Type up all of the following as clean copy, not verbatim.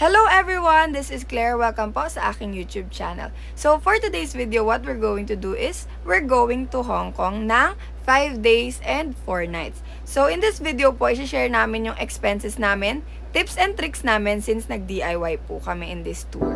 Hello everyone! This is Claire. Welcome po sa aking YouTube channel. So for today's video, what we're going to do is we're going to Hong Kong ng 5 days and 4 nights. So in this video po, i-share namin yung expenses namin, tips and tricks namin since nag-DIY po kami in this tour.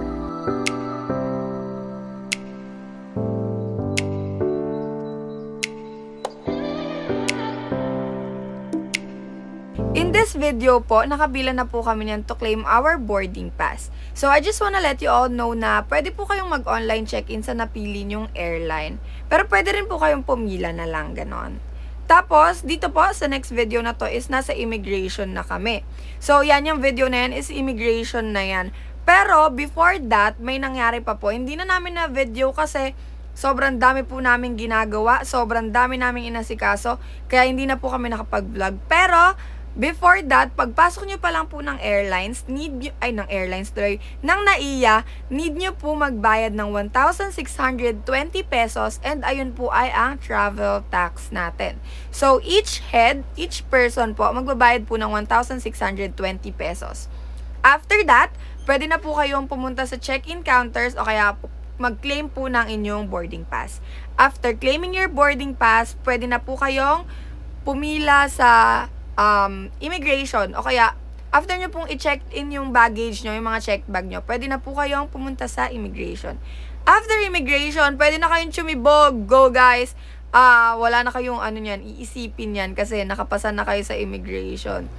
In this video po, nakabila na po kami niyan to claim our boarding pass. So, I just wanna let you all know na pwede po kayong mag-online check-in sa napili nyong airline. Pero pwede rin po kayong pumila na lang, ganon. Tapos, dito po, sa next video na to is nasa immigration na kami. So, yan yung video na yan is immigration na yan. Pero, before that, may nangyari pa po. Hindi na namin na video kasi sobrang dami po namin ginagawa. Sobrang dami namin inasikaso. Kaya hindi na po kami nakapag-vlog. Pero, before that, pagpasok nyo pa lang po ng airlines, ng NAIA, need nyo po magbayad ng 1,620 pesos and ayun po ay ang travel tax natin. So, each person po, magbabayad po ng 1,620 pesos. After that, pwede na po kayong pumunta sa check-in counters o kaya mag-claim po ng inyong boarding pass. After claiming your boarding pass, pwede na po kayong pumila sa immigration o kaya after nyo pong i-check in yung baggage nyo, yung mga checked bag nyo, pwede na po kayong pumunta sa immigration. After immigration, pwede na kayong chumibog. Go guys! Wala na kayong iisipin yan kasi nakapasa na kayo sa immigration.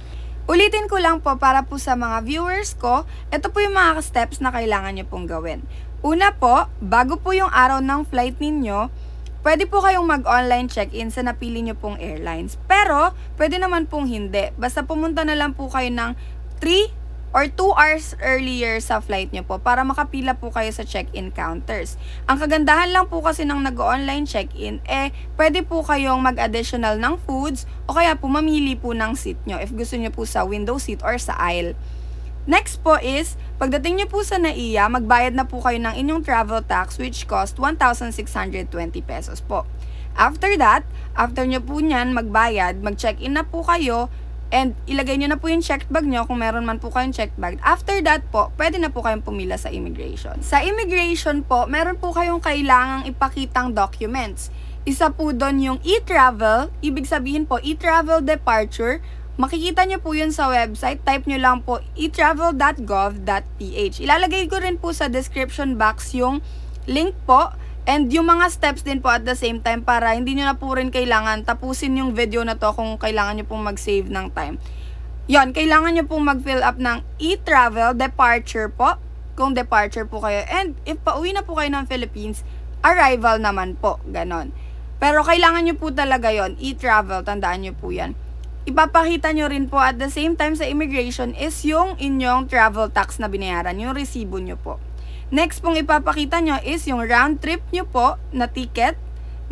Ulitin ko lang po para po sa mga viewers ko, ito po yung mga steps na kailangan nyo pong gawin. Una po, bago po yung araw ng flight ninyo, pwede po kayong mag-online check-in sa napili nyo pong airlines. Pero, pwede naman pong hindi. Basta pumunta na lang po kayo ng 3 or 2 hours earlier sa flight nyo po para makapila po kayo sa check-in counters. Ang kagandahan lang po kasi ng nag-online check-in, pwede po kayong mag-additional ng foods o kaya po mamili po ng seat nyo if gusto nyo po sa window seat or sa aisle. Next po is, pagdating nyo po sa NAIA, magbayad na po kayo ng inyong travel tax which cost 1,620 pesos po. After that, after nyo po nyan magbayad, mag-check-in na po kayo and ilagay nyo na po yung checked bag nyo kung meron man po kayong checked bag. After that po, pwede na po kayong pumila sa immigration. Sa immigration po, meron po kayong kailangang ipakitang documents. Isa po doon yung e-travel, ibig sabihin po e-travel departure. Makikita nyo po yun sa website. Type nyo lang po etravel.gov.ph. Ilalagay ko rin po sa description box yung link po and yung mga steps din po at the same time para hindi nyo na po rin kailangan tapusin yung video na to kung kailangan nyo pong mag-save ng time. Yon, kailangan nyo pong mag-fill up ng e-travel departure po kung departure po kayo. And if pauwi na po kayo ng Philippines, arrival naman po. Ganon. Pero kailangan nyo po talaga yon, e-travel. Tandaan nyo po yan. Ipapakita nyo rin po at the same time sa immigration is yung inyong travel tax na binayaran, yung resibo nyo po. Next pong ipapakita nyo is yung round trip nyo po na ticket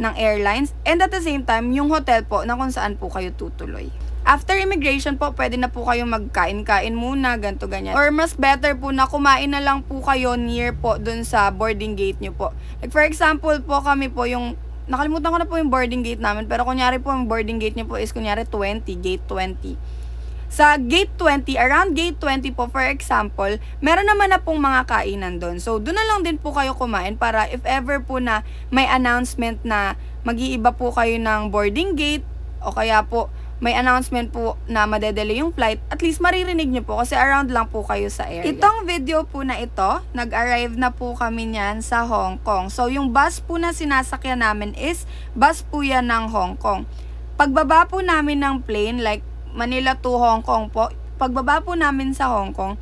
ng airlines and at the same time yung hotel po na kung saan po kayo tutuloy. After immigration po, pwede na po kayong magkain-kain muna, ganto ganyan. Or mas better po na kumain na lang po kayo near po dun sa boarding gate nyo po. Like for example po kami po yung nakalimutan ko na po yung boarding gate namin. Pero kunyari po, yung boarding gate niyo po is kunyari 20, gate 20. Sa gate 20, around gate 20 po, for example, meron naman na pong mga kainan doon. So, doon na lang din po kayo kumain para if ever po na may announcement na mag-iiba po kayo ng boarding gate o kaya po may announcement po na madedelay yung flight, at least maririnig nyo po kasi around lang po kayo sa area. Itong video po na ito, nag-arrive na po kami niyan sa Hong Kong. So, yung bus po na sinasakyan namin is bus po yan ng Hong Kong. Pagbaba po namin ng plane, like Manila to Hong Kong po, pagbaba po namin sa Hong Kong,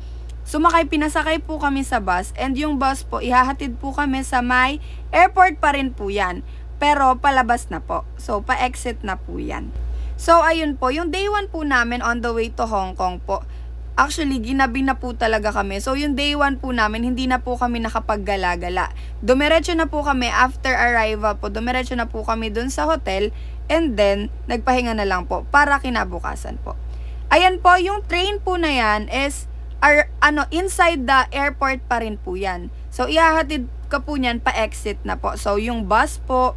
pinasakay po kami sa bus and yung bus po, ihahatid po kami sa may airport pa rin po yan. Pero palabas na po. So, pa-exit na po yan. So, ayun po, yung day 1 po namin on the way to Hong Kong po, actually, ginabi na po talaga kami. So, yung day 1 po namin, hindi na po kami nakapaggala-gala. Dumiretso na po kami after arrival po, dumiretso na po kami dun sa hotel, and then, nagpahinga na lang po para kinabukasan po. Ayan po, yung train po na yan is, inside the airport pa rin po yan. So, ihahatid ka po niyan, pa-exit na po. So, yung bus po,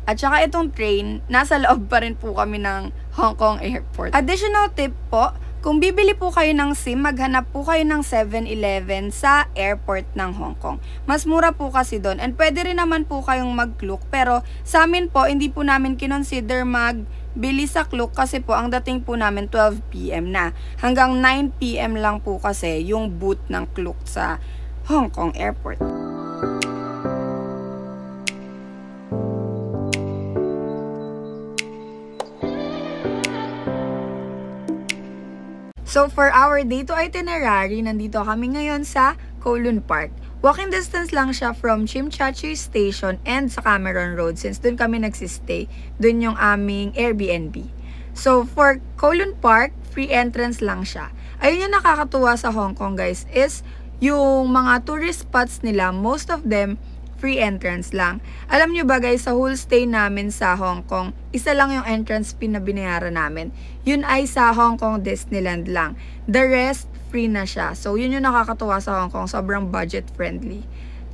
at saka itong train, nasa loob pa rin po kami ng Hong Kong Airport. Additional tip po, Kung bibili po kayo ng SIM, maghanap po kayo ng 7-Eleven sa airport ng Hong Kong. Mas mura po kasi doon. And pwede rin naman po kayong mag-Klook. Pero sa amin po, hindi po namin kinonsider magbili sa Klook kasi po ang dating po namin 12 PM na. Hanggang 9 PM lang po kasi yung booth ng Klook sa Hong Kong airport. So, for our day to itinerary, nandito kami ngayon sa Kowloon Park. Walking distance lang siya from Tsim Sha Tsui Station and sa Cameron Road since dun kami nagsistay. Dun yung aming Airbnb. So, for Kowloon Park, free entrance lang siya. Ayun yung nakakatuwa sa Hong Kong, guys, is yung mga tourist spots nila, most of them, free entrance lang. Alam nyo ba guys, sa whole stay namin sa Hong Kong, isa lang yung entrance fee na binayaran namin. Yun ay sa Hong Kong Disneyland lang. The rest, free na siya. So, yun yung nakakatuwa sa Hong Kong. Sobrang budget friendly.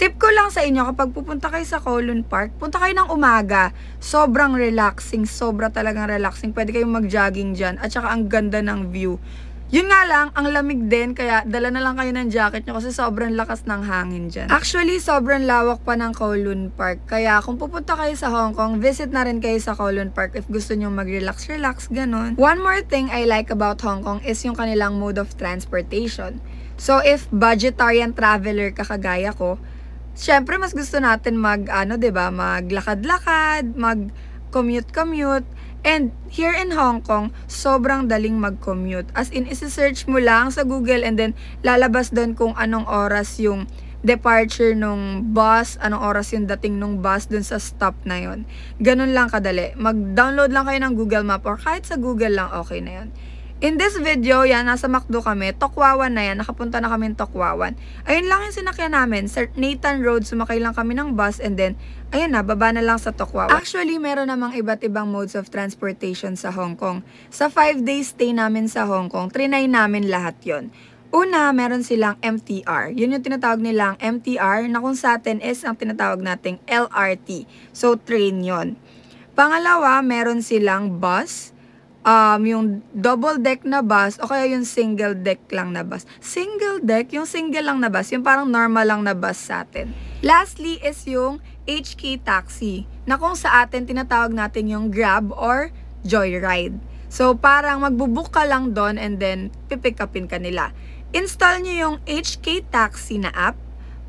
Tip ko lang sa inyo, kapag pupunta kayo sa Kowloon Park, punta kayo ng umaga. Sobrang relaxing. Sobra talagang relaxing. Pwede kayong mag-jogging dyan. At saka ang ganda ng view. Yun nga lang, ang lamig din, kaya dala na lang kayo ng jacket nyo kasi sobrang lakas ng hangin dyan. Actually, sobrang lawak pa ng Kowloon Park. Kaya kung pupunta kayo sa Hong Kong, visit na rin kayo sa Kowloon Park if gusto nyo mag-relax, ganun. One more thing I like about Hong Kong is yung kanilang mode of transportation. So, if budgetarian traveler ka kagaya ko, syempre mas gusto natin maglakad-lakad, mag-commute. And here in Hong Kong, sobrang daling mag-commute. As in, isi-search mo lang sa Google and then lalabas doon kung anong oras yung departure nung bus, anong oras yung dating nung bus doon sa stop na yon. Ganun lang kadali. Mag-download lang kayo ng Google Map or kahit sa Google lang, okay na yun. In this video, yan, nasa McDo kami. Tokwawan na yan. Nakapunta na kami ng Tokwawan. Ayun lang yung sinakyan namin. Sa Nathan Road, sumakay lang kami ng bus and then, ayun na, baba na lang sa Tokwawan. Actually, meron namang iba't ibang modes of transportation sa Hong Kong. Sa 5 days stay namin sa Hong Kong, trinay namin lahat yon. Una, meron silang MTR. Yun yung tinatawag nilang MTR na kung sa atin is ang tinatawag nating LRT. So, train yon. Pangalawa, meron silang bus. Yung double deck na bus o kaya yung single deck lang na bus. Single deck, yung single lang na bus, yung parang normal lang na bus sa atin. Lastly is yung HK taxi na kung sa atin tinatawag natin yung Grab or Joyride. So parang magbubook ka lang doon and then pipick upin ka nila. Install nyo yung HK taxi na app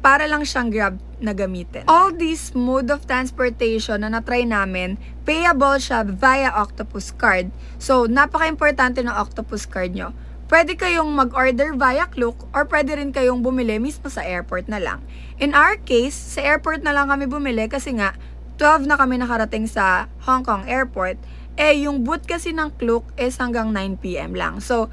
para lang siyang Grab na gamitin. All these mode of transportation na natry namin, payable siya via Octopus Card. So, napaka-importante ng Octopus Card nyo. Pwede kayong mag-order via Klook or pwede rin kayong bumili mismo sa airport na lang. In our case, sa airport na lang kami bumili kasi nga 12 na kami nakarating sa Hong Kong airport. Yung booth kasi ng Klook is hanggang 9 PM lang. So,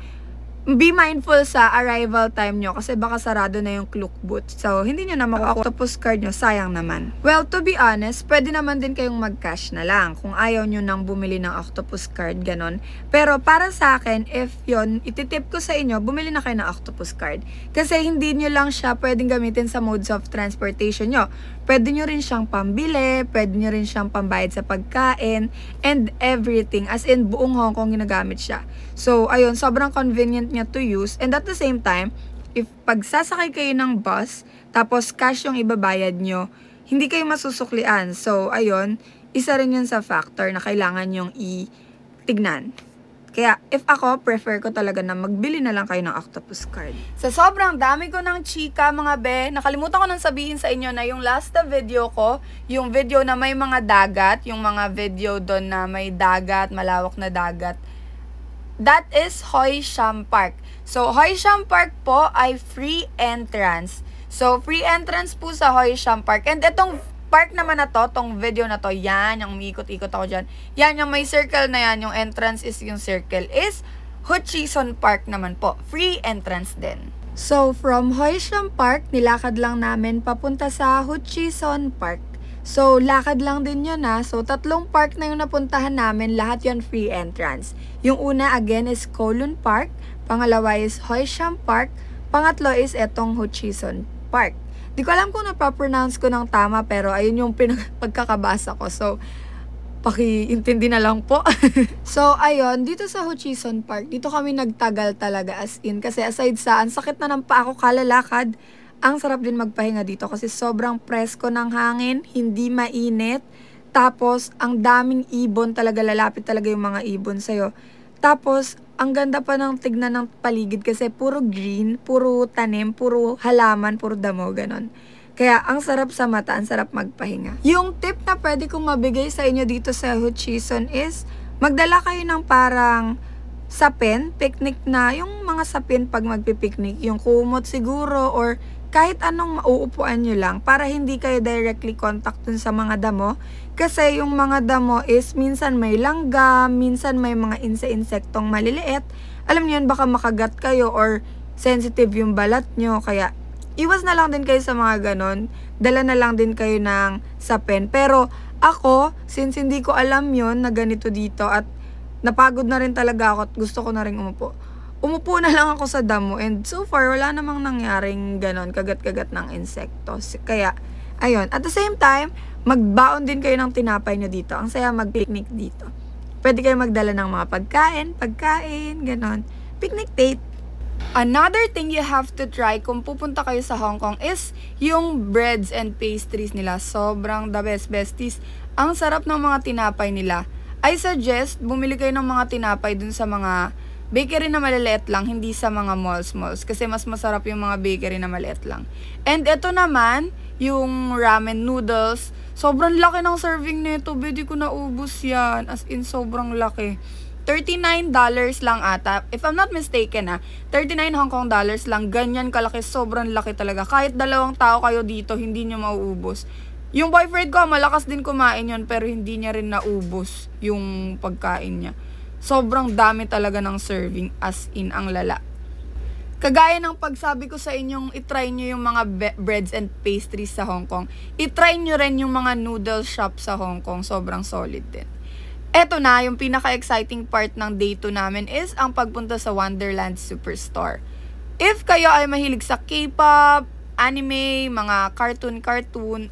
be mindful sa arrival time nyo kasi baka sarado na yung Klook booth. So, hindi nyo na Octopus Card nyo, sayang naman. Well, to be honest, pwede naman din kayong mag-cash na lang kung ayaw nyo nang bumili ng Octopus Card, ganon. Pero para sa akin, if yon ititip ko sa inyo, bumili na kayo ng Octopus Card. Kasi hindi nyo lang siya pwedeng gamitin sa modes of transportation nyo. Pwede nyo rin siyang pambili, pwede nyo rin siyang pambayad sa pagkain, and everything. As in, buong Hong Kong ginagamit siya. So, ayun, sobrang convenient niya to use. And at the same time, if pagsasakay kayo ng bus, tapos cash yung ibabayad nyo, hindi kayo masusuklian. So, ayun, isa rin yun sa factor na kailangan yung itignan. Kaya, if ako, prefer ko talaga na magbili na lang kayo ng Octopus Card. Sa sobrang dami ko ng chika, mga be, nakalimutan ko nang sabihin sa inyo na yung last na video ko, yung video na may mga dagat, yung mga video doon na may dagat, malawak na dagat, that is Hoi Sham Park. So, Hoi Sham Park po ay free entrance. So, free entrance po sa Hoi Sham Park. And itong park naman na to, tong video na to, yan, yung umiikot-ikot ako dyan. Yan, yung may circle na yan, yung entrance is yung circle, is Ho Chi Son Park naman po. Free entrance din. So, from Hoi Sham Park, nilakad lang namin papunta sa Ho Chi Son Park. So, lakad lang din yun na. So, 3 park na yung napuntahan namin, lahat yon free entrance. Yung una, again, is Kowloon Park. Pangalawa is Hoi Sham Park. Pangatlo is etong Ho Chi Son Park. Di ko alam kung napapronounce ko ng tama, pero ayun yung pagkakabasa ko. So, Pakiintindi na lang po. So, ayun, dito sa Ho Chi Son Park, dito kami nagtagal talaga as in. Kasi aside sa, ang sakit na ng paa ko kalalakad, ang sarap din magpahinga dito kasi sobrang presko ng hangin, hindi mainit. Tapos, ang daming ibon talaga, lalapit talaga yung mga ibon sa'yo. Tapos, ang ganda pa ng tignan ng paligid kasi puro green, puro tanim, puro halaman, puro damo, ganon. Kaya, ang sarap sa mata, ang sarap magpahinga. Yung tip na pwede kong mabigay sa inyo dito sa Ho Chi Son is, magdala kayo ng parang sapin, picnic na, yung mga sapin pag magpipiknik, yung kumot siguro, or kahit anong mauupuan nyo lang, para hindi kayo directly contact dun sa mga damo. Kasi yung mga damo is, minsan may langgam, minsan may mga insektong maliliit. Alam niyo yun, baka makagat kayo, or sensitive yung balat nyo, kaya iwas na lang din kayo sa mga ganon. Dala na lang din kayo ng sapin. Pero ako, since hindi ko alam yon na ganito dito at napagod na rin talaga ako at gusto ko na rin umupo. Umupo na lang ako sa damo and so far wala namang nangyaring ganon, kagat-kagat ng insektos. Kaya, ayun. At the same time, magbaon din kayo ng tinapay nyo dito. Ang saya mag-picnic dito. Pwede kayo magdala ng mga pagkain, ganon. Picnic date. Another thing you have to try kung pupunta kayo sa Hong Kong is yung breads and pastries nila. Sobrang the best, besties. Ang sarap ng mga tinapay nila. I suggest, bumili kayo ng mga tinapay dun sa mga bakery na maliliit lang, hindi sa mga malls. Kasi mas masarap yung mga bakery na maliit lang. And ito naman, yung ramen noodles. Sobrang laki ng serving nito. Hindi ko naubos yan. As in, sobrang laki. $39 lang ata. If I'm not mistaken 39 Hong Kong dollars lang. Ganyan kalaki. Sobrang laki talaga. Kahit 2 tao kayo dito, hindi nyo mauubos. Yung boyfriend ko, malakas din kumain yun, pero hindi niya rin naubos yung pagkain niya. Sobrang dami talaga ng serving, as in, ang lala. Kagaya ng pagsabi ko sa inyong itry nyo yung mga breads and pastries sa Hong Kong, itry nyo rin yung mga noodle shop sa Hong Kong. Sobrang solid din. Eto na, yung pinaka-exciting part ng day 2 namin is ang pagpunta sa Wonderland Superstore. If kayo ay mahilig sa K-pop, anime, mga cartoon,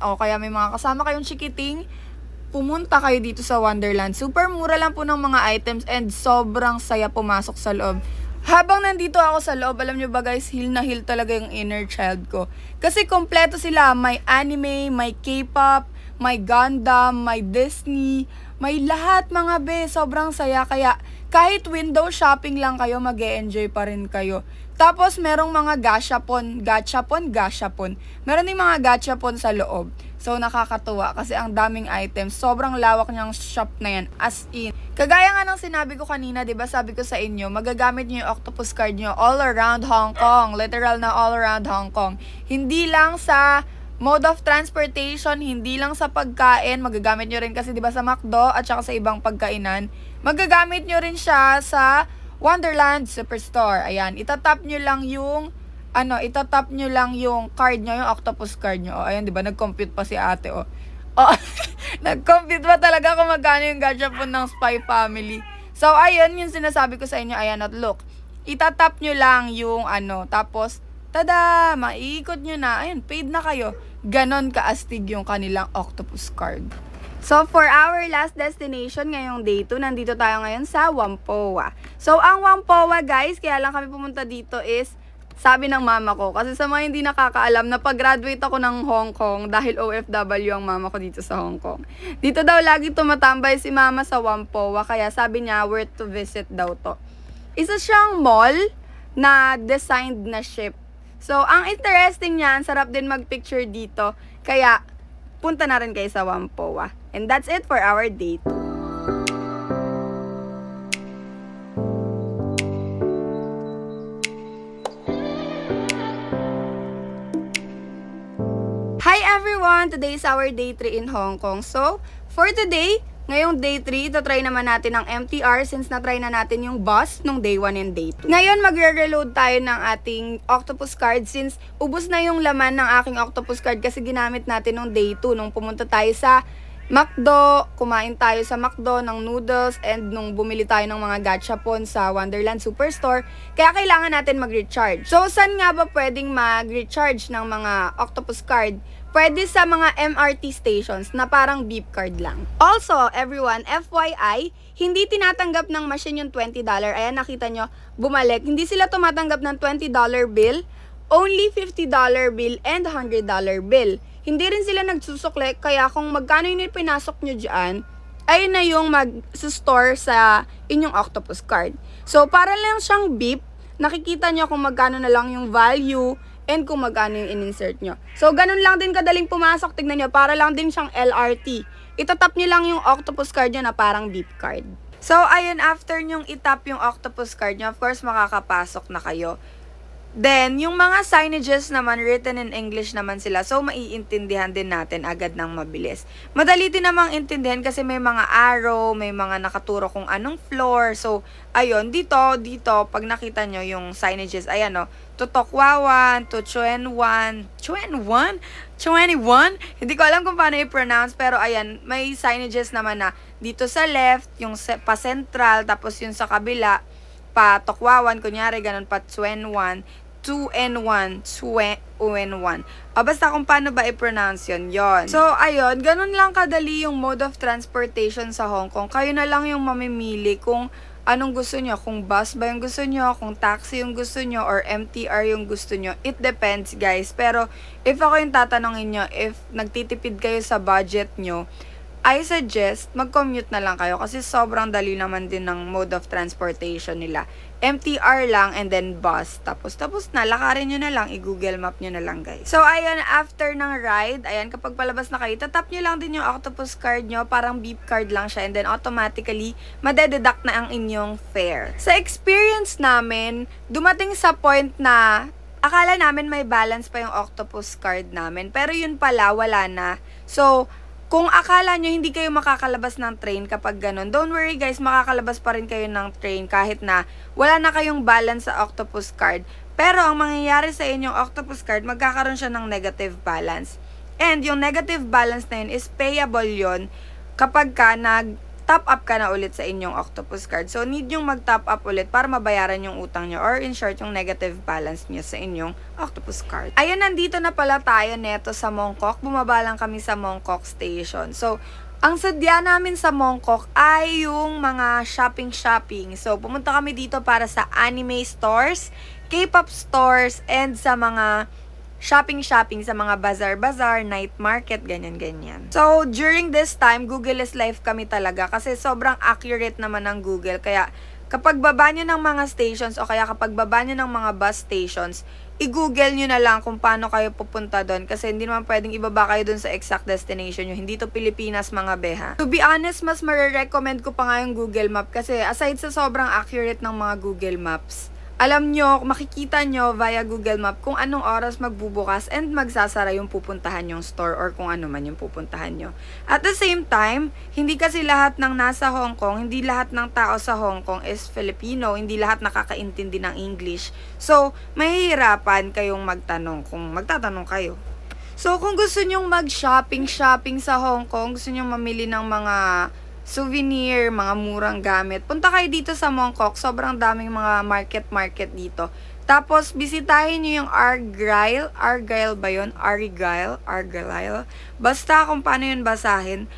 o kaya may mga kasama kayong chikiting, pumunta kayo dito sa Wonderland. Super mura lang po ng mga items and sobrang saya pumasok sa loob. Habang nandito ako sa loob, alam nyo ba guys, heal na heal talaga yung inner child ko. Kasi kompleto sila, may anime, may K-pop, may Gundam, may Disney, may lahat mga be, sobrang saya. Kaya kahit window shopping lang kayo, mag-e-enjoy pa rin kayo. Tapos merong mga gachapon. Meron din mga gachapon sa loob. So nakakatuwa kasi ang daming items. Sobrang lawak niyang shop na yan, as in. Kagaya nga ng sinabi ko kanina, 'di ba? Sabi ko sa inyo, magagamit niyo yung octopus card niyo all around Hong Kong. Literal na all around Hong Kong. Hindi lang sa mode of transportation, hindi lang sa pagkain, magagamit nyo rin kasi 'di ba sa McDo at saka sa ibang pagkainan, magagamit nyo rin siya sa Wonderland Superstore. Ayan, itatap nyo lang yung card nyo, yung octopus card nyo. Ayan, 'di ba? Nag-compute pa si ate, nag-compute pa talaga kung magkano yung gachapon ng Spy Family. So, ayun, yung sinasabi ko sa inyo, ayan, at look. Itatap nyo lang yung tapos tada! Maiikot nyo na. Ayun, paid na kayo. Ganon kaastig yung kanilang octopus card. So, for our last destination ngayong day 2, nandito tayo ngayon sa Whampoa. So, ang Whampoa guys, kaya lang kami pumunta dito is, sabi ng mama ko, kasi sa mga hindi nakakaalam, napag-graduate ako ng Hong Kong dahil OFW ang mama ko dito sa Hong Kong. Dito daw lagi tumatambay si mama sa Whampoa, kaya sabi niya, worth to visit daw to. Isa siyang mall na designed na ship. So, ang interesting niya, ang sarap din mag-picture dito. Kaya, punta na rin kayo sa Whampoa. And that's it for our day 2. Hi everyone! Today is our day 3 in Hong Kong. So, for today, ngayong day 3, try naman natin ang MTR since na-try na natin yung bus nung day 1 and day 2. Ngayon, magre-reload tayo ng ating octopus card since ubos na yung laman ng aking octopus card kasi ginamit natin nung day 2 nung pumunta tayo sa McDo, kumain tayo sa McDo ng noodles and nung bumili tayo ng mga gachapon sa Wonderland Superstore. Kaya kailangan natin mag-recharge. So, saan nga ba pwedeng mag-recharge ng mga octopus card? pwede sa mga MRT stations na parang beep card lang. Also, everyone, FYI, hindi tinatanggap ng machine yung $20. Ayan, nakita nyo, bumalik. Hindi sila tumatanggap ng $20 bill, only $50 bill and $100 bill. Hindi rin sila nagsusukle, kaya kung magkano yung pinasok nyo dyan, ayun na yung mag-store sa inyong octopus card. So, para lang siyang beep, nakikita nyo kung magkano na lang yung value and kung magkano yung in-insert nyo. So, ganun lang din kadaling pumasok. Tignan nyo, para lang din siyang LRT. Itatap nyo lang yung octopus card nyo na parang beep card. So, ayun, after nyong itap yung octopus card nyo, of course, makakapasok na kayo. Then, yung mga signages naman, written in English naman sila. So, maiintindihan din natin agad ng mabilis. Madali din namang intindihan kasi may mga arrow, may mga nakaturo kung anong floor. So, ayun, dito, pag nakita nyo yung signages, ayan o, to Tokwawan, to Chuenwan, 21? Hindi ko alam kung paano i-pronounce, pero ayan, may signages naman na dito sa left, yung pa-central, tapos yung sa kabila, pa Tokwawan, kunyari, ganun pa Chuenwan, 2N1, 2N1. Basta kung paano ba i-pronounce yun. So, ayun, ganun lang kadali yung mode of transportation sa Hong Kong. Kayo na lang yung mamimili kung anong gusto nyo. Kung bus ba yung gusto nyo, kung taxi yung gusto nyo, or MTR yung gusto nyo. It depends, guys. Pero, if ako yung tatanungin nyo, if nagtitipid kayo sa budget nyo, I suggest, mag-commute na lang kayo kasi sobrang dali naman din ng mode of transportation nila. MTR lang and then bus. Tapos na, lakarin nyo na lang, i-Google Map nyo na lang, guys. So, ayun, after ng ride, ayan, kapag palabas na kayo, tatap nyo lang din yung octopus card nyo, parang beep card lang siya, and then automatically, madededuct na ang inyong fare. Sa experience namin, dumating sa point na akala namin may balance pa yung octopus card namin, pero yun pala, wala na. So, kung akala nyo hindi kayo makakalabas ng train kapag ganun, don't worry guys, makakalabas pa rin kayo ng train kahit na wala na kayong balance sa octopus card. Pero ang mangyayari sa inyong octopus card, magkakaroon siya ng negative balance. And yung negative balance na yun is payable yun kapag ka nag-top up ka na ulit sa inyong octopus card. So, need yung mag-top up ulit para mabayaran yung utang nyo or in short, yung negative balance nyo sa inyong octopus card. Ayun, nandito na pala tayo neto sa Mongkok. Bumaba lang kami sa Mongkok Station. So, ang sadya namin sa Mongkok ay yung mga shopping. So, pumunta kami dito para sa anime stores, K-pop stores, and sa mga shopping sa mga bazaar, night market, ganyan. So, during this time, Google is live kami talaga kasi sobrang accurate naman ng Google. Kaya, kapag baba nyo ng mga stations o kaya kapag baba nyo ng mga bus stations, i-google nyo na lang kung paano kayo pupunta doon kasi hindi naman pwedeng ibaba kayo doon sa exact destination nyo. Hindi to Pilipinas, mga beha. To be honest, mas marirecommend ko pa nga yung Google Map kasi aside sa sobrang accurate ng mga Google Maps, alam nyo, makikita nyo via Google Map kung anong oras magbubukas and magsasara yung pupuntahan yung store or kung ano man yung pupuntahan nyo. At the same time, hindi kasi lahat ng nasa Hong Kong, hindi lahat ng tao sa Hong Kong is Filipino, hindi lahat nakakaintindi ng English. So, mahihirapan kayong magtanong kung magtatanong kayo. So, kung gusto nyong mag-shopping sa Hong Kong, gusto nyong mamili ng mga souvenir, mga murang gamit, punta kayo dito sa Mongkok. Sobrang daming mga market dito. Tapos, bisitahin nyo yung Argyle ba yun? Argyle. Basta kung paano yun basahin.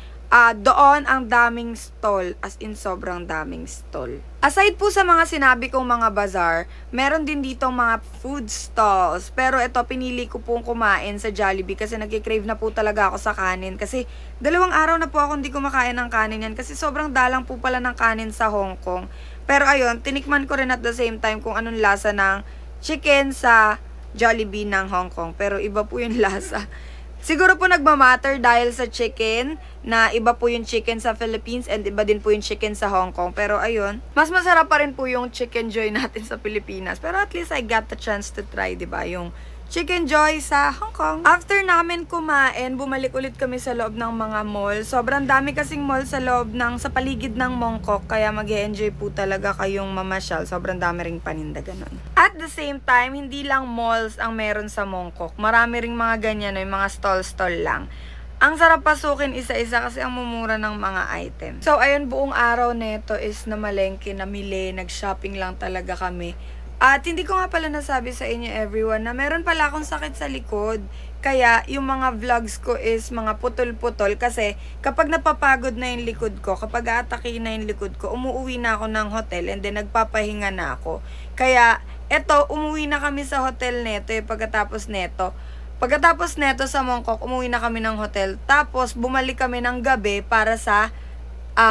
Doon ang daming stall, as in sobrang daming stall. Aside po sa mga sinabi kong mga bazaar, meron din dito mga food stalls. Pero ito, pinili ko pong kumain sa Jollibee kasi nagkikrave na po talaga ako sa kanin. Kasi 2 araw na po ako hindi kumakain ng kanin yan kasi sobrang dalang po pala ng kanin sa Hong Kong. Pero ayun, tinikman ko rin at the same time kung anong lasa ng chicken sa Jollibee ng Hong Kong. Pero iba po yung lasa. Siguro po nagmamatter dahil sa chicken, na iba po yung chicken sa Philippines and iba din po yung chicken sa Hong Kong. Pero ayun, mas masarap pa rin po yung Chicken Joy natin sa Pilipinas. Pero at least I got the chance to try, diba? Yung Chicken Joy sa Hong Kong. After namin kumain, bumalik ulit kami sa loob ng mga mall. Sobrang dami kasing mall sa loob sa paligid ng Mongkok. Kaya mag-e-enjoy po talaga kayong mamasyal. Sobrang dami ring paninda, ganun. At the same time, hindi lang malls ang meron sa Mongkok. Marami ring mga ganyan, yung mga stall lang. Ang sarap pasukin isa-isa kasi ang mumura ng mga item. So, ayun, buong araw neto is namalengke, namili, nag-shopping lang talaga kami. At hindi ko nga pala nasabi sa inyo everyone na meron pala akong sakit sa likod. Kaya yung mga vlogs ko is mga putol-putol kasi kapag napapagod na yung likod ko, kapag aatake na yung likod ko, umuwi na ako ng hotel and then nagpapahinga na ako. Kaya eto, umuwi na kami sa hotel neto pagkatapos neto. Pagkatapos neto sa Mongkok, umuwi na kami ng hotel. Tapos bumalik kami ng gabi para sa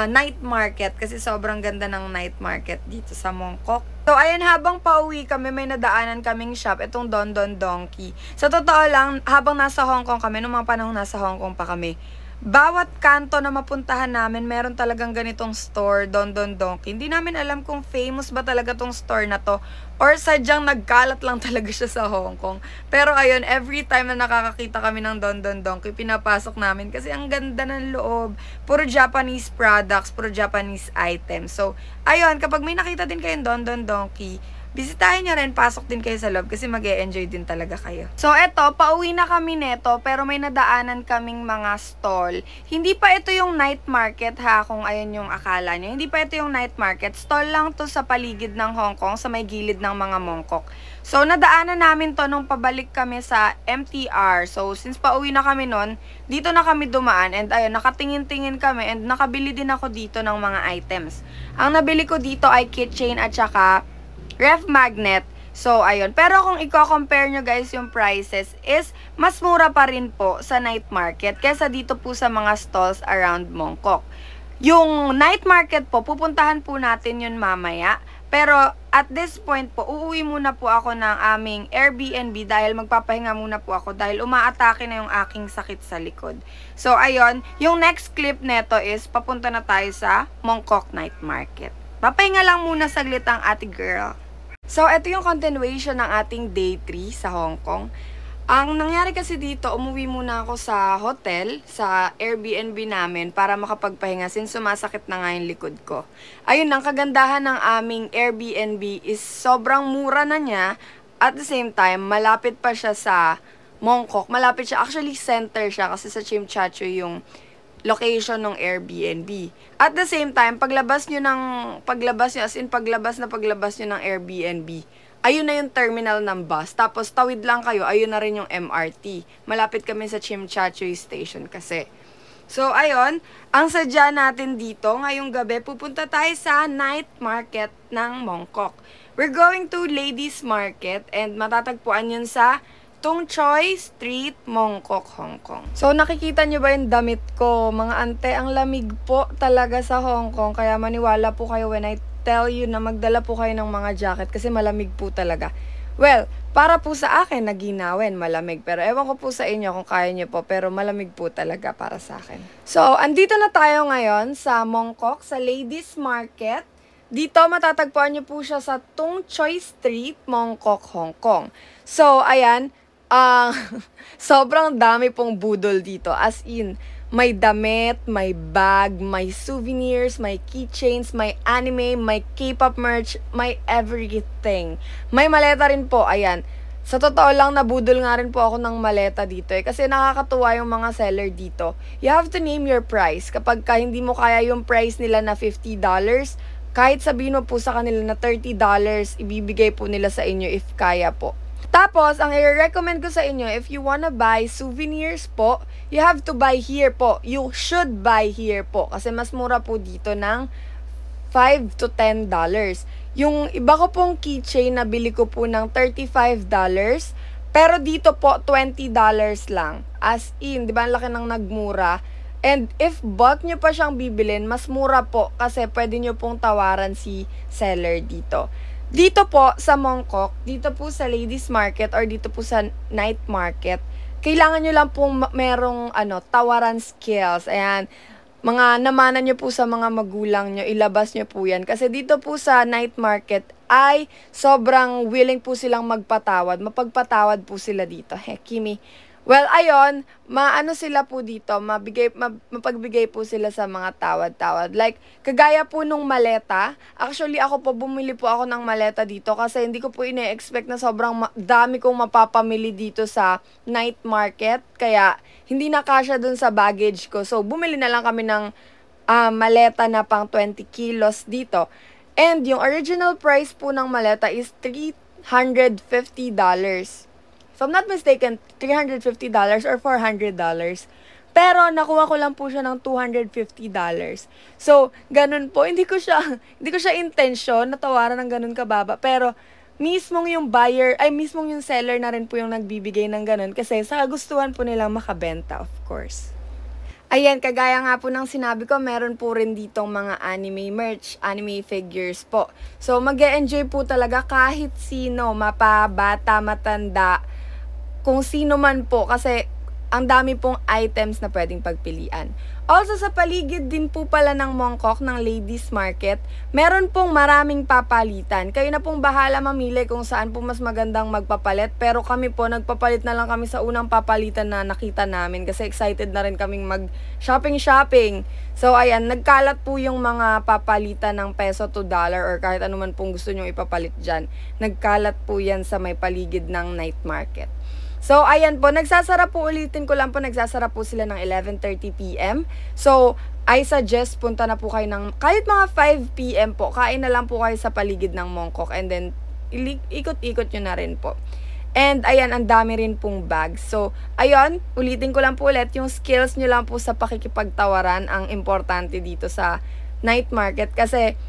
night market kasi sobrang ganda ng night market dito sa Mongkok. So, ayan, habang pauwi kami, may nadaanan kaming shop, itong Don Don Donki. Sa totoo lang, habang nasa Hong Kong kami, nung mga panahon nasa Hong Kong pa kami, bawat kanto na mapuntahan namin, meron talagang ganitong store, Don Don Donki. Hindi namin alam kung famous ba talaga tong store na to or sadyang nagkalat lang talaga siya sa Hong Kong. Pero ayun, every time na nakakakita kami ng Don Don Donki, pinapasok namin kasi ang ganda ng loob. Puro Japanese products, puro Japanese items. So, ayun, kapag may nakita din kayong Don Don Donki, bisitahin nyo rin, pasok din kayo sa loob kasi mag-e-enjoy din talaga kayo. So, eto, pauwi na kami neto, pero may nadaanan kaming mga stall. Hindi pa ito yung night market ha, kung ayun yung akala nyo. Hindi pa ito yung night market. Stall lang to sa paligid ng Hong Kong, sa may gilid ng mga Mongkok. So, nadaanan namin to nung pabalik kami sa MTR. So, since pauwi na kami nun, dito na kami dumaan and ayun, nakatingin-tingin kami and nakabili din ako dito ng mga items. Ang nabili ko dito ay keychain at saka ref magnet. So, ayun. Pero kung i-compare nyo guys yung prices is mas mura pa rin po sa night market kesa dito po sa mga stalls around Mongkok. Yung night market po, pupuntahan po natin yun mamaya. Pero at this point po, uuwi muna po ako ng aming Airbnb dahil magpapahinga muna po ako dahil umaatake na yung aking sakit sa likod. So, ayun. Yung next clip neto is papunta na tayo sa Mongkok Night Market. Papahinga lang muna saglit ang ate girl. So, ito yung continuation ng ating day 3 sa Hong Kong. Ang nangyari kasi dito, umuwi muna ako sa hotel, sa Airbnb namin para makapagpahinga since sumasakit na nga yung likod ko. Ayun, ang kagandahan ng aming Airbnb is sobrang mura na niya. At the same time, malapit pa siya sa Mongkok. Malapit siya, actually center siya kasi sa Tsim Sha Tsui yung location ng Airbnb. At the same time, paglabas nyo ng Airbnb, ayun na yung terminal ng bus. Tapos, tawid lang kayo, ayun na rin yung MRT. Malapit kami sa Tsim Sha Tsui Station kasi. So, ayun, ang sadya natin dito, ngayong gabi, pupunta tayo sa night market ng Mongkok. We're going to Ladies Market and matatagpuan yun sa Tung Choi Street, Mongkok, Hong Kong. So, nakikita nyo ba yung damit ko? Mga ante, ang lamig po talaga sa Hong Kong. Kaya maniwala po kayo when I tell you na magdala po kayo ng mga jacket kasi malamig po talaga. Well, para po sa akin, naginawin, malamig. Pero ewan ko po sa inyo kung kaya nyo po. Pero malamig po talaga para sa akin. So, andito na tayo ngayon sa Mongkok, sa Ladies Market. Dito, matatagpuan nyo po siya sa Tung Choi Street, Mongkok, Hong Kong. So, ayan. Sobrang dami pong budol dito. As in, may damit, may bag, may souvenirs, may keychains, may anime, may K-pop merch, may everything. May maleta rin po, ayan. Sa totoo lang, nabudol nga rin po ako ng maleta dito kasi nakakatuwa yung mga seller dito. You have to name your price. Kapag hindi mo kaya yung price nila na $50, kahit sabihin mo po sa kanila na $30, ibibigay po nila sa inyo if kaya po. Tapos, ang i-recommend ko sa inyo, if you wanna buy souvenirs po, you have to buy here po. You should buy here po. Kasi mas mura po dito ng $5 to $10. Yung iba ko pong keychain, nabili ko po ng $35. Pero dito po, $20 lang. As in, di ba ang laki ng nagmura? And if bulk nyo pa siyang bibilin, mas mura po kasi pwede nyo pong tawaran si seller dito. Dito po sa Mongkok, dito po sa Ladies Market or dito po sa Night Market, kailangan nyo lang pong merong tawaran skills. Ayan, mga namanan nyo po sa mga magulang nyo, ilabas nyo po yan. Kasi dito po sa Night Market ay sobrang willing po silang magpatawad. Mapagpatawad po sila dito. Kimi. Well, ayun, maano sila po dito, mapagbigay po sila sa mga tawad-tawad. Like, kagaya po nung maleta, actually ako po, bumili po ako ng maleta dito kasi hindi ko po ine-expect na sobrang dami kong mapapamili dito sa night market. Kaya, hindi na kasya dun sa baggage ko. So, bumili na lang kami ng maleta na pang 20 kilos dito. And yung original price po ng maleta is $350. If I'm not mistaken, $350 or $400. Pero nakuha ko lang po siya ng $250. So, ganun po. Hindi ko siya intensyon na tawaran ng ganun kababa. Pero mismong yung buyer, mismong yung seller na rin po yung nagbibigay ng ganun kasi sa kagustuhan po nilang makabenta, of course. Ayan, kagaya nga po ng sinabi ko, meron po rin ditong mga anime merch, anime figures po. So, mag-e-enjoy po talaga kahit sino, mapabata, matanda, kung sino man po, kasi ang dami pong items na pwedeng pagpilian. Also, sa paligid din po pala ng Mongkok, ng Ladies Market, meron pong maraming papalitan. Kayo na pong bahala mamili kung saan po mas magandang magpapalit. Pero kami po, nagpapalit na lang kami sa unang papalitan na nakita namin kasi excited na rin kaming mag-shopping. So, ayan, nagkalat po yung mga papalitan ng peso to dollar or kahit anuman pong gusto nyo ipapalit dyan. Nagkalat po yan sa may paligid ng night market. So, ayan po, nagsasara po, ulitin ko lang po, nagsasara po sila ng 11:30 PM. So, I suggest punta na po kayo ng, kahit mga 5 PM po, kain na lang po kayo sa paligid ng Mongkok and then, ikot-ikot nyo na rin po. And, ayan, ang dami rin pong bags. So, ayun, ulitin ko lang po ulit, yung skills nyo lang po sa pakikipagtawaran ang importante dito sa night market kasi,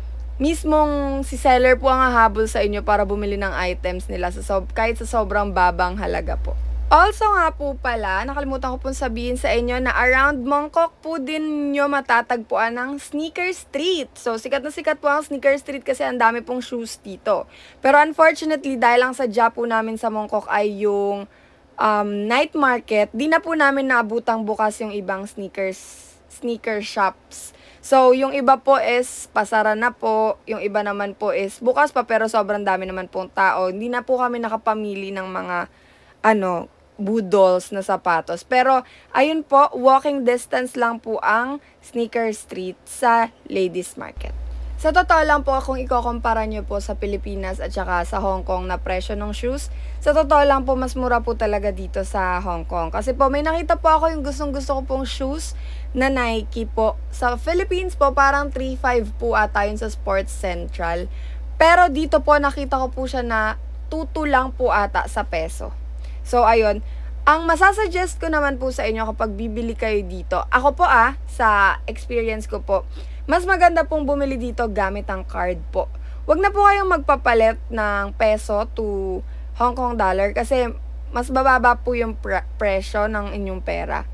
mismong si seller po ang hahabol sa inyo para bumili ng items nila kahit sa sobrang babang halaga po. Also nga po pala, nakalimutan ko pong sabihin sa inyo na around Mongkok po din nyo matatagpuan ng Sneaker Street. So, sikat na sikat po ang Sneaker Street kasi ang dami pong shoes dito. Pero unfortunately, dahil lang sadya po namin sa Mongkok ay yung night market, di na po namin naabutang bukas yung ibang sneaker shops. So, yung iba po is pasara na po, yung iba naman po is bukas pa pero sobrang dami naman pong tao. Hindi na po kami nakapamili ng mga boodles na sapatos. Pero, ayun po, walking distance lang po ang Sneaker Street sa Ladies Market. Sa totoo lang po, kung ikukumpara nyo po sa Pilipinas at saka sa Hong Kong na presyo ng shoes, sa totoo lang po, mas mura po talaga dito sa Hong Kong. Kasi po, may nakita po ako yung gustong-gusto ko pong shoes na Nike po. Sa Philippines po, parang 3.5 po ata yun sa Sports Central. Pero dito po, nakita ko po siya na 2 lang po ata sa peso. So, ayun. Ang masasuggest ko naman po sa inyo kapag bibili kayo dito, ako po sa experience ko po, mas maganda pong bumili dito gamit ang card po. Huwag na po kayong magpapalit ng peso to Hong Kong dollar kasi mas bababa po yung presyo ng inyong pera.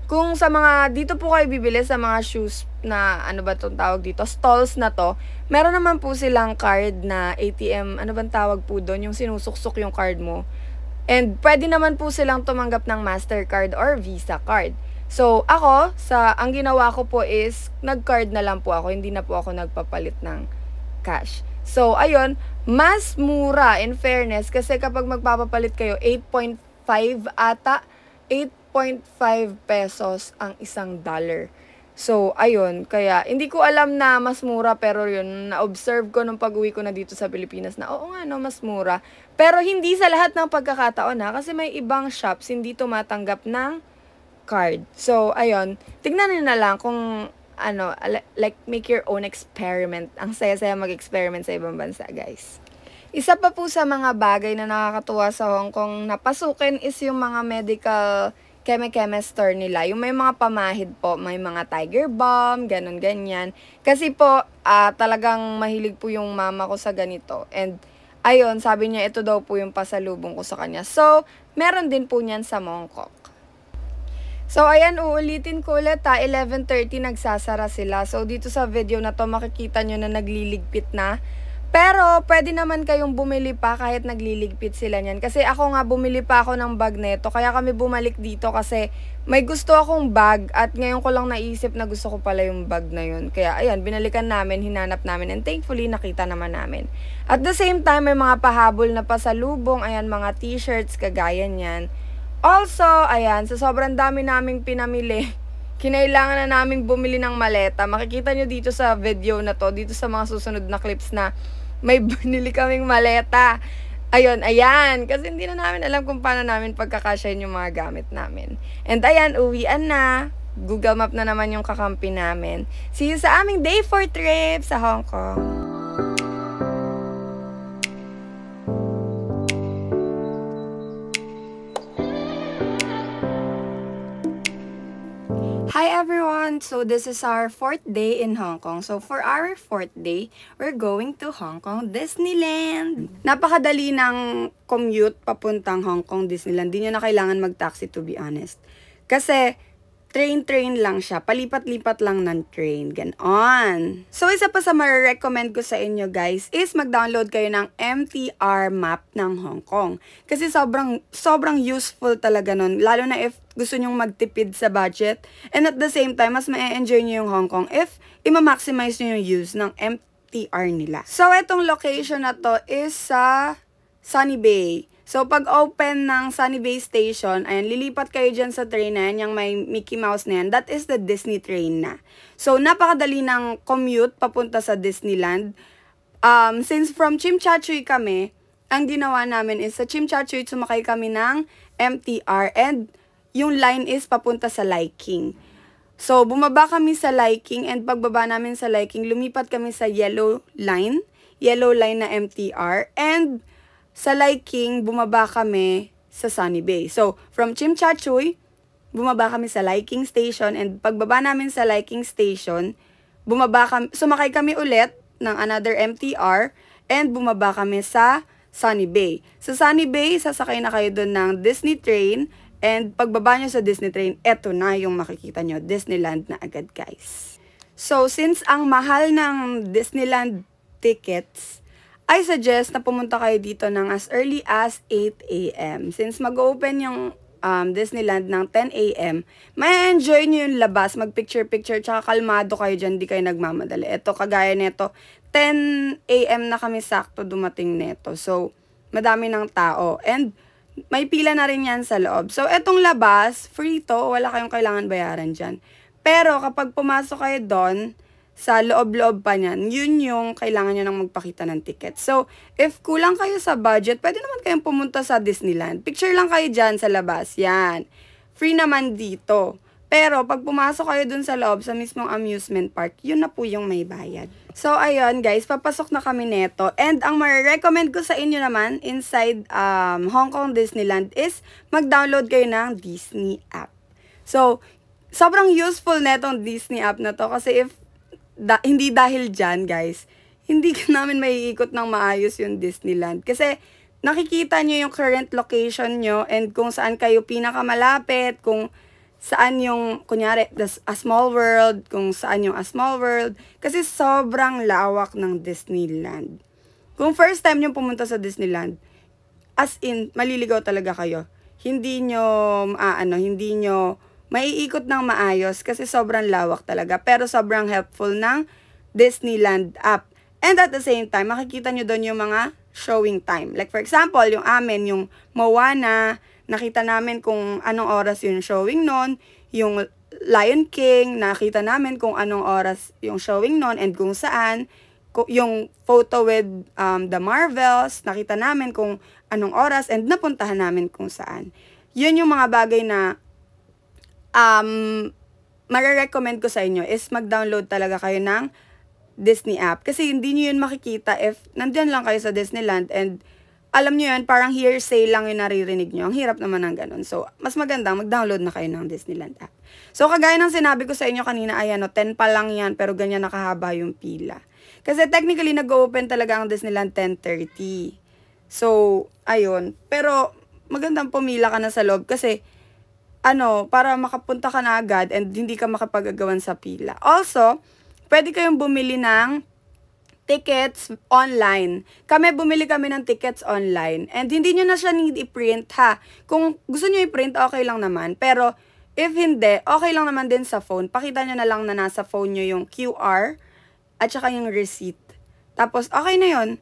Kung sa mga, dito po kayo bibili sa mga shoes na, ano ba itong tawag dito, stalls na to, meron naman po silang card na ATM, ano bang tawag po doon, yung sinusuksok yung card mo. And pwede naman po silang tumanggap ng Mastercard or Visa card. So, ako, ang ginawa ko po is, nag-card na lang po ako, hindi na po ako nagpapalit ng cash. So, ayun, mas mura in fairness kasi kapag magpapapalit kayo, 8.5 ata, 8.5 pesos ang $1. So, ayun, kaya hindi ko alam na mas mura pero yun, na-observe ko nung pag-uwi ko na dito sa Pilipinas na oo nga no, mas mura. Pero hindi sa lahat ng pagkakataon kasi may ibang shops hindi tumatanggap ng card. So, ayun, tignan niyo na lang kung like make your own experiment. Ang saya-saya mag-experiment sa ibang bansa, guys. Isa pa po sa mga bagay na nakakatuwa sa Hong Kong na pasukin is yung mga medical keme-keme store nila. Yung may mga pamahid po, may mga Tiger Balm, ganun-ganyan. Kasi po, talagang mahilig po yung mama ko sa ganito. And, ayun, sabi niya, ito daw po yung pasalubong ko sa kanya. So, meron din po niyan sa Mongkok. So, ayan, uulitin ko ulit 11:30 nagsasara sila. So, dito sa video na to, makikita nyo na nagliligpit na. Pero, pwede naman kayong bumili pa kahit nagliligpit sila niyan. Kasi ako nga, bumili pa ako ng bag neto. Kaya kami bumalik dito kasi may gusto akong bag. At ngayon ko lang naisip na gusto ko pala yung bag na yun. Kaya, ayan, binalikan namin, hinanap namin. And thankfully, nakita naman namin. At the same time, may mga pahabol na pasalubong. Ayan, mga t-shirts, kagaya niyan. Also, ayan, sa sobrang dami naming pinamili, kinailangan na naming bumili ng maleta. Makikita nyo dito sa video na to, dito sa mga susunod na clips na may binili kaming maleta. Ayun, ayan. Kasi hindi na namin alam kung paano namin pagkakasyahin yung mga gamit namin. And ayan, uwian na. Google Map na naman yung kakampi namin. See you sa aming day 4 trip sa Hong Kong. Hi everyone! So this is our 4th day in Hong Kong. So for our 4th day, we're going to Hong Kong Disneyland. Napakadali ng commute papuntang Hong Kong Disneyland. Di nyo na kailangan mag-taxi to be honest. Kasi train lang siya. Palipat-lipat lang ng train. Ganon. So, isa pa sa ma-recommend ko sa inyo, guys, is mag-download kayo ng MTR map ng Hong Kong. Kasi sobrang useful talaga nun. Lalo na if gusto nyong magtipid sa budget. And at the same time, mas ma-enjoy nyo yung Hong Kong if ima-maximize nyo yung use ng MTR nila. So, itong location na to is sa Sunny Bay. So, pag open ng Sunny Bay Station, ayan, lilipat kayo dyan sa train na yan, yung may Mickey Mouse na yan. That is the Disney train na. So, napakadali ng commute papunta sa Disneyland. Since from Chimchachoy kami, ang ginawa namin is sa Chimchachoy, sumakay kami ng MTR and yung line is papunta sa Liking. So, bumaba kami sa Liking and pagbaba namin sa Liking, lumipat kami sa yellow line na MTR and sa Liking, bumaba kami sa Sunny Bay. So, from Chimchachoy, bumaba kami sa Liking Station and pagbaba namin sa Liking Station, sumakay kami ulit ng another MTR and bumaba kami sa Sunny Bay. Sa Sunny Bay, sasakay na kayo doon ng Disney train and pagbaba nyo sa Disney train, eto na yung makikita nyo, Disneyland na agad guys. So, since ang mahal ng Disneyland tickets, I suggest na pumunta kayo dito ng as early as 8 a.m. Since mag-open yung Disneyland ng 10 a.m., may enjoy nyo yung labas, mag-picture-picture, tsaka kalmado kayo dyan, di kayo nagmamadali. Ito, kagaya neto, 10 a.m. na kami sakto dumating neto. So, madami ng tao. And, may pila na rin yan sa loob. So, etong labas, free to, wala kayong kailangan bayaran dyan. Pero, kapag pumasok kayo doon, sa loob-loob pa niyan, yun yung kailangan nyo nang magpakita ng ticket. So, if kulang kayo sa budget, pwede naman kayong pumunta sa Disneyland. Picture lang kayo dyan sa labas. Yan. Free naman dito. Pero, pag pumasok kayo dun sa loob, sa mismong amusement park, yun na po yung may bayad. So, ayun guys, papasok na kami neto. And, ang ma-recommend ko sa inyo naman, inside Hong Kong Disneyland, is mag-download kayo ng Disney app. So, sobrang useful netong Disney app na to. Kasi if hindi dahil dyan, guys, hindi namin maiikot ng maayos yung Disneyland. Kasi, nakikita nyo yung current location nyo and kung saan kayo pinakamalapit, kung saan yung, kunyari, a small world, kung saan yung a small world. Kasi, sobrang lawak ng Disneyland. Kung first time nyo pumunta sa Disneyland, as in, maliligaw talaga kayo. Hindi nyo, hindi nyo maiikot ng maayos kasi sobrang lawak talaga. Pero sobrang helpful ng Disneyland app. And at the same time, makikita nyo doon yung mga showing time. Like for example, yung amin, yung Moana, nakita namin kung anong oras yung showing nun. Yung Lion King, nakita namin kung anong oras yung showing nun and kung saan. Yung photo with the Marvels, nakita namin kung anong oras and napuntahan namin kung saan. Yun yung mga bagay na marirecommend ko sa inyo is mag-download talaga kayo ng Disney app. Kasi hindi nyo yun makikita if nandyan lang kayo sa Disneyland and alam nyo yun, parang hearsay lang yung naririnig nyo. Ang hirap naman ng ganun. So, mas maganda, mag-download na kayo ng Disneyland app. So, kagaya ng sinabi ko sa inyo kanina, ayan, 10 pa lang yan, pero ganyan nakahaba yung pila. Kasi technically, nag-open talaga ang Disneyland 10:30. So, ayun. Pero, magandang pumila ka na sa loob kasi para makapunta ka na agad and hindi ka makapagagawan sa pila. Also, pwede kayong bumili ng tickets online. Bumili kami ng tickets online. And hindi nyo na siya need i-print ha. Kung gusto nyo i-print, okay lang naman. Pero, if hindi, okay lang naman din sa phone. Pakita nyo na lang na nasa phone nyo yung QR at saka yung receipt. Tapos, okay na yun.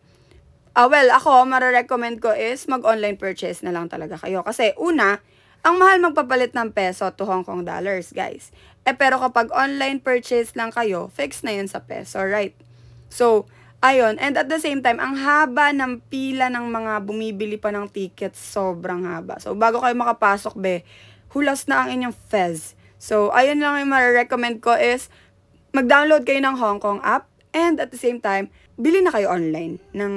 Well, ako, mara-recommend ko is mag-online purchase na lang talaga kayo. Kasi, una, ang mahal magpapalit ng peso to Hong Kong dollars, guys. Pero kapag online purchase lang kayo, fix na yun sa peso, right? So, ayun. And at the same time, ang haba ng pila ng mga bumibili pa ng tickets, sobrang haba. So, bago kayo makapasok, hulas na ang inyong fez. So, ayun lang yung ma-recommend ko is mag-download kayo ng Hong Kong app and at the same time, bili na kayo online ng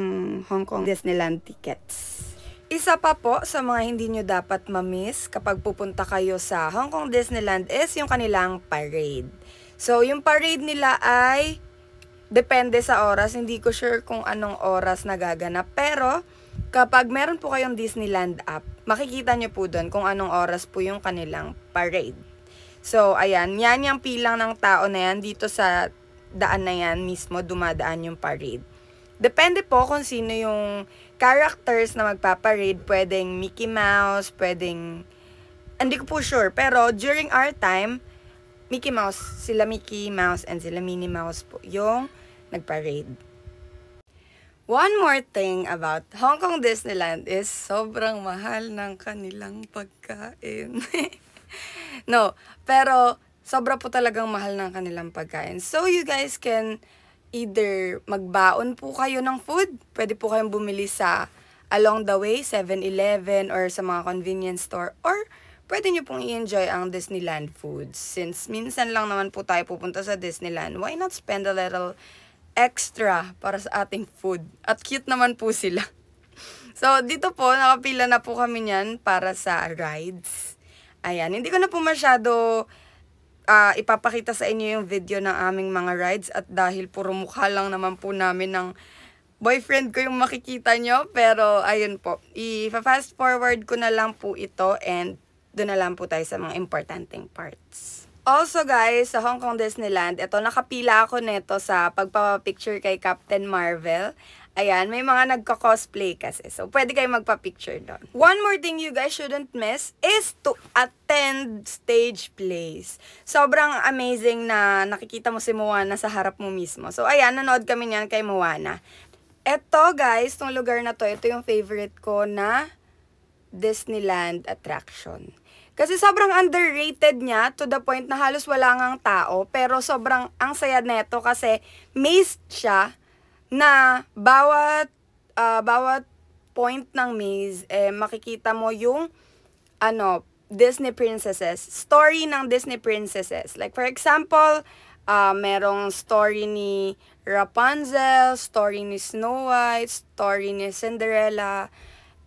Hong Kong Disneyland tickets. Isa pa po sa mga hindi nyo dapat ma-miss kapag pupunta kayo sa Hong Kong Disneyland is yung kanilang parade. So, yung parade nila ay depende sa oras. Hindi ko sure kung anong oras nagaganap. Pero, kapag meron po kayong Disneyland app, makikita nyo po doon kung anong oras po yung kanilang parade. So, ayan. Yan yung pilang ng tao na yan. Dito sa daan na yan mismo, dumadaan yung parade. Depende po kung sino yung characters na magpaparade. Pwedeng Mickey Mouse, pwedeng... Hindi ko po sure. Pero during our time, Mickey Mouse, sila Mickey Mouse and sila Minnie Mouse po yung nagparade. One more thing about Hong Kong Disneyland is sobrang mahal ng kanilang pagkain. No, pero sobra po talagang mahal ng kanilang pagkain. So you guys can either magbaon po kayo ng food, pwede po kayong bumili sa along the way, 7-Eleven or sa mga convenience store, or pwede nyo pong i-enjoy ang Disneyland foods. Since minsan lang naman po tayo pupunta sa Disneyland, why not spend a little extra para sa ating food? At cute naman po sila. So, dito po, nakapila na po kami niyan para sa rides. Ayan, hindi ko na po masyado ipapakita sa inyo yung video ng aming mga rides at dahil puro mukha lang naman po namin ng boyfriend ko yung makikita nyo. Pero, ayun po, i-fast forward ko na lang po ito and doon na lang po tayo sa mga importanteng parts. Also guys, sa Hong Kong Disneyland, ito nakapila ako neto sa pagpapapicture kay Captain Marvel. Ayan, may mga nagka-cosplay kasi. So, pwede kayo magpa-picture doon. One more thing you guys shouldn't miss is to attend stage plays. Sobrang amazing na nakikita mo si Moana sa harap mo mismo. So, ayan, nanood kami niyan kay Moana. Ito guys, tong lugar na to, ito yung favorite ko na Disneyland attraction. Kasi sobrang underrated niya to the point na halos wala ngang tao. Pero sobrang ang saya neto kasi maze siya na bawat point ng maze, makikita mo yung Disney princesses. Story ng Disney princesses. Like for example, merong story ni Rapunzel, story ni Snow White, story ni Cinderella,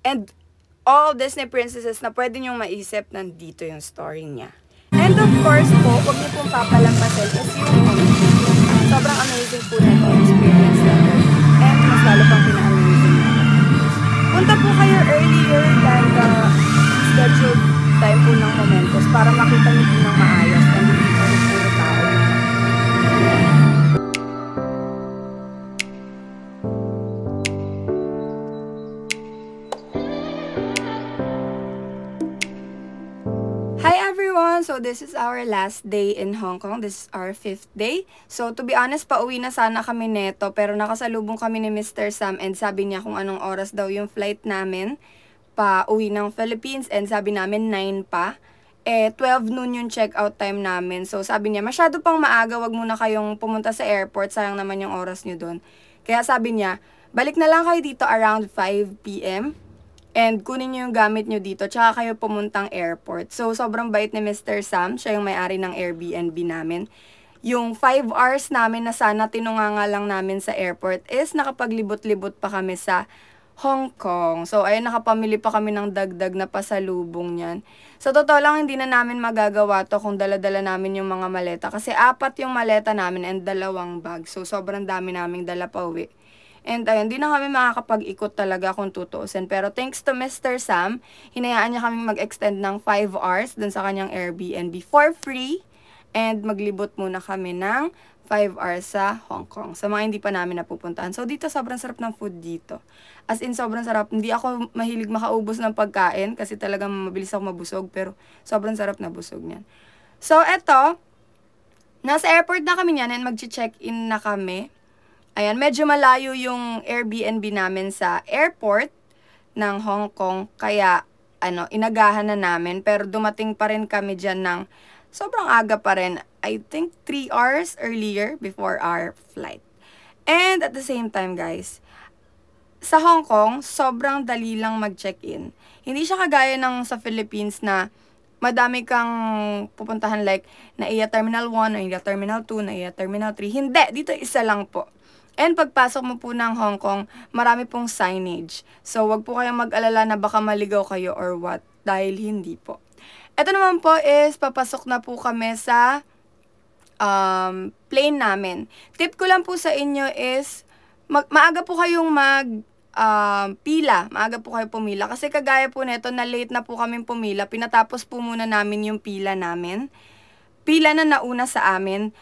and all Disney princesses na pwede nyong maisip, nandito yung story niya. And of course po, huwag niyo pong papalampasin is yung sobrang amazing po na ito experience natin. And mas lalo pang pina-amazing natin. Punta po kayo earlier than the scheduled time po ng Momentos para makita niyo po ng maayos and hindi puro tao. Hi everyone! So this is our last day in Hong Kong. This is our 5th day. So to be honest, pauwi na sana kami neto pero nakasalubong kami ni Mr. Sam and sabi niya kung anong oras daw yung flight namin pa uwi ng Philippines and sabi namin 9 pa. 12 noon yung check-out time namin. So sabi niya, masyado pang maaga, wag muna kayong pumunta sa airport. Sayang naman yung oras nyo doon. Kaya sabi niya, balik na lang kayo dito around 5 p.m. And kunin nyo yung gamit nyo dito, tsaka kayo pumuntang airport. So, sobrang bait ni Mr. Sam. Siya yung may-ari ng Airbnb namin. Yung 5 hours namin na sana tinunganga lang namin sa airport is nakapaglibot-libot pa kami sa Hong Kong. So, ayun, nakapamili pa kami ng dagdag na pasalubong niyan. So, totoo lang, hindi na namin magagawa to kung dala-dala namin yung mga maleta. Kasi 4 yung maleta namin and 2 bag. So, sobrang dami naming dala pa uwi. And ayun, di na kami makakapag-ikot talaga kung tutuusin. Pero thanks to Mr. Sam, hinayaan niya kaming mag-extend ng 5 hours dun sa kanyang Airbnb for free. And maglibot muna kami ng 5 hours sa Hong Kong. Sa mga hindi pa namin napupuntahan. So dito, sobrang sarap ng food dito. As in, sobrang sarap. Hindi ako mahilig makaubos ng pagkain kasi talagang mabilis ako mabusog. Pero sobrang sarap na busog niyan. So eto, nasa airport na kami niyan and mag-check-in na kami. Ayan, medyo malayo yung Airbnb namin sa airport ng Hong Kong. Kaya, inagahan na namin. Pero dumating pa rin kami dyan ng sobrang aga pa rin. I think 3 hours earlier before our flight. And at the same time, guys, sa Hong Kong, sobrang dali lang mag-check-in. Hindi siya kagaya ng sa Philippines na madami kang pupuntahan like NAIA Terminal 1, NAIA Terminal 2, NAIA Terminal 3. Hindi, dito isa lang po. And pagpasok mo po ng Hong Kong, marami pong signage. So, wag po kayong mag-alala na baka maligaw kayo or what, dahil hindi po. Ito naman po is, papasok na po kami sa plane namin. Tip ko lang po sa inyo is, maaga po kayong pila. Maaga po kayo pumila. Kasi kagaya po nito, na late na po kami pumila, pinatapos po muna namin yung pila namin. Pila na nauna sa amin.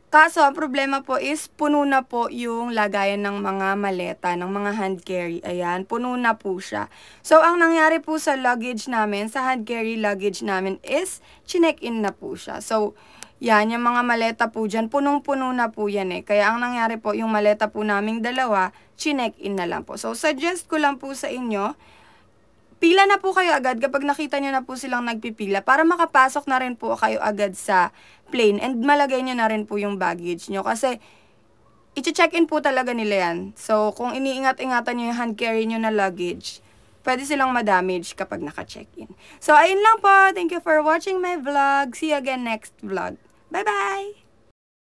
Kaso, ang problema po is, puno na po yung lagayan ng mga maleta, ng mga hand carry. Ayan, puno na po siya. So, ang nangyari po sa luggage namin, sa hand carry luggage namin is, chinek-in na po siya. So, yan, yung mga maleta po dyan, punong-puno na po yan eh. Kaya ang nangyari po, yung maleta po naming dalawa, chinek-in na lang po. So, suggest ko lang po sa inyo, pila na po kayo agad kapag nakita nyo na po silang nagpipila para makapasok na rin po kayo agad sa plane and malagay nyo na rin po yung baggage nyo. Kasi, i-check-in po talaga nila yan. So, kung iniingat-ingatan nyo yung hand carry nyo na luggage, pwede silang ma-damage kapag naka-check-in. So, ayun lang po. Thank you for watching my vlog. See you again next vlog. Bye-bye!